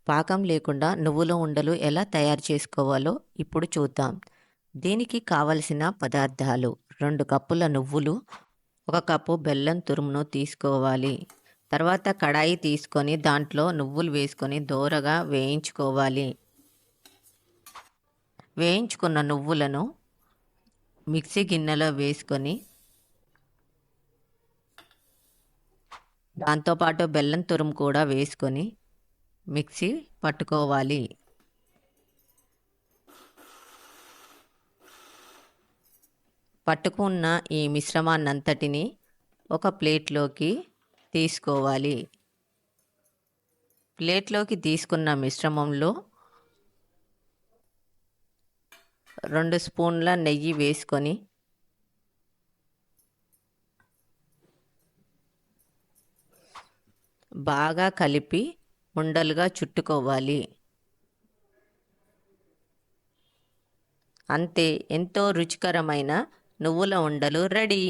పాకం లేకుండా నువ్వుల ఉండలు ఎలా తయారు చేసుకోవాలో ఇప్పుడు చూద్దాం. దీనికి కావలసిన పదార్థాలు: 2 కప్పుల నువ్వులు, 1 కప్పు బెల్లం తురుమును తీసుకోవాలి. తర్వాత కడాయి తీసుకొని దాంట్లో నువ్వులు వేసుకొని దోరగా వేయించుకోవాలి. వేయించుకున్న నువ్వులను మిక్సీ గిన్నెలో వేసుకొని దాంతోపాటు బెల్లం తురుము కూడా వేసుకొని మిక్సీ పట్టుకోవాలి. పట్టుకున్న ఈ మిశ్రమాన్నంతటిని ఒక ప్లేట్లోకి తీసుకోవాలి. ప్లేట్లోకి తీసుకున్న మిశ్రమంలో 2 స్పూన్ల నెయ్యి వేసుకొని బాగా కలిపి ఉండలుగా చుట్టుకోవాలి. అంతే, ఎంతో రుచికరమైన నువ్వుల ఉండలు రెడీ.